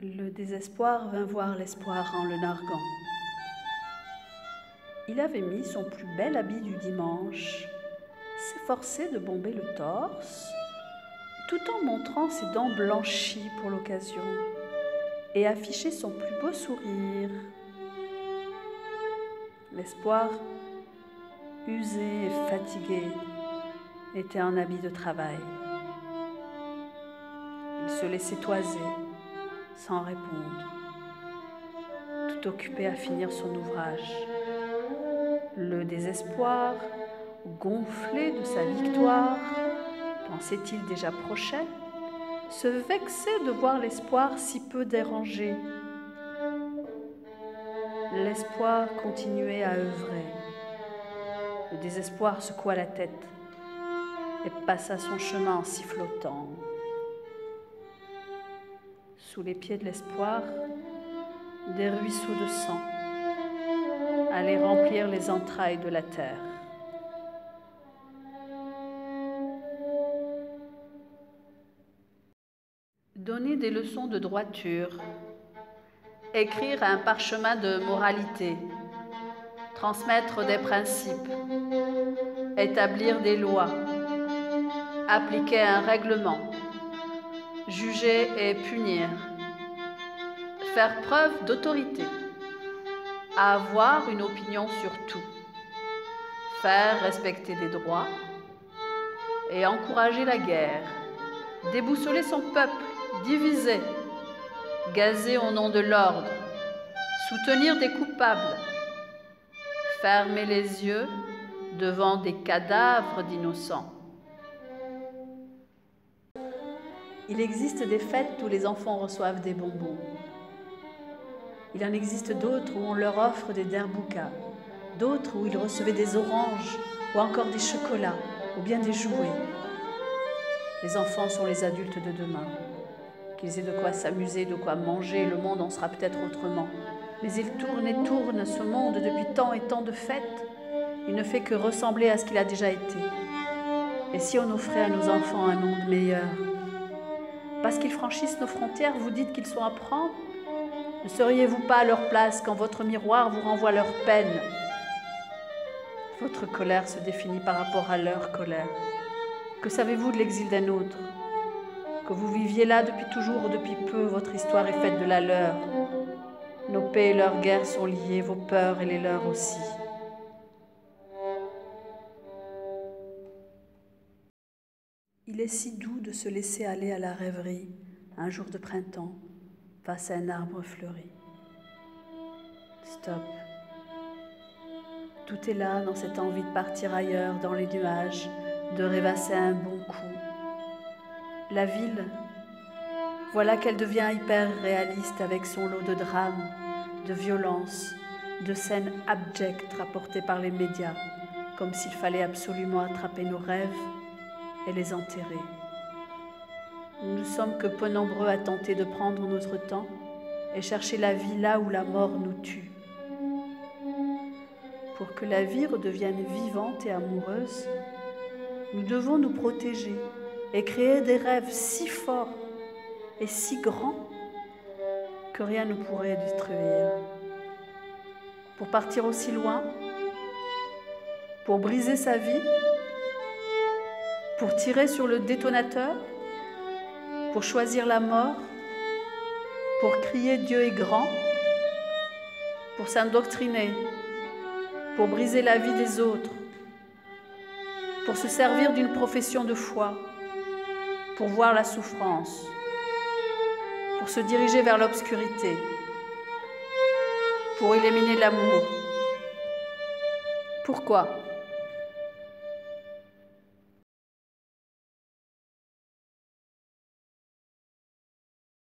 Le désespoir vint voir l'espoir en le narguant. Il avait mis son plus bel habit du dimanche, s'efforçait de bomber le torse, tout en montrant ses dents blanchies pour l'occasion, et affichait son plus beau sourire. L'espoir, usé et fatigué, était en habit de travail. Il se laissait toiser, sans répondre, tout occupé à finir son ouvrage. Le désespoir, gonflé de sa victoire, pensait-il déjà prochaine, se vexait de voir l'espoir si peu dérangé. L'espoir continuait à œuvrer. Le désespoir secoua la tête et passa son chemin en sifflotant. Sous les pieds de l'espoir, des ruisseaux de sang allaient remplir les entrailles de la terre. Donner des leçons de droiture, écrire un parchemin de moralité, transmettre des principes, établir des lois, appliquer un règlement, juger et punir, faire preuve d'autorité, avoir une opinion sur tout, faire respecter des droits et encourager la guerre, déboussoler son peuple, diviser, gazer au nom de l'ordre, soutenir des coupables, fermer les yeux devant des cadavres d'innocents. Il existe des fêtes où les enfants reçoivent des bonbons. Il en existe d'autres où on leur offre des derboukas, d'autres où ils recevaient des oranges ou encore des chocolats ou bien des jouets. Les enfants sont les adultes de demain. Qu'ils aient de quoi s'amuser, de quoi manger, le monde en sera peut-être autrement. Mais il tourne et tourne, ce monde, depuis tant et tant de fêtes. Il ne fait que ressembler à ce qu'il a déjà été. Et si on offrait à nos enfants un monde meilleur? Parce qu'ils franchissent nos frontières, vous dites qu'ils sont à prendre? Ne seriez-vous pas à leur place quand votre miroir vous renvoie leur peine? Votre colère se définit par rapport à leur colère. Que savez-vous de l'exil d'un autre? Que vous viviez là depuis toujours ou depuis peu, votre histoire est faite de la leur. Nos paix et leurs guerres sont liées, vos peurs et les leurs aussi. Il est si doux de se laisser aller à la rêverie, un jour de printemps, face à un arbre fleuri. Stop. Tout est là dans cette envie de partir ailleurs, dans les nuages, de rêvasser un bon coup. La ville, voilà qu'elle devient hyper réaliste avec son lot de drames, de violences, de scènes abjectes rapportées par les médias, comme s'il fallait absolument attraper nos rêves et les enterrer. Nous ne sommes que peu nombreux à tenter de prendre notre temps et chercher la vie là où la mort nous tue. Pour que la vie redevienne vivante et amoureuse, nous devons nous protéger et créer des rêves si forts et si grands que rien ne pourrait détruire. Pour partir aussi loin, pour briser sa vie, pour tirer sur le détonateur, pour choisir la mort, pour crier Dieu est grand, pour s'indoctriner, pour briser la vie des autres, pour se servir d'une profession de foi, pour voir la souffrance, pour se diriger vers l'obscurité, pour éliminer l'amour. Pourquoi ?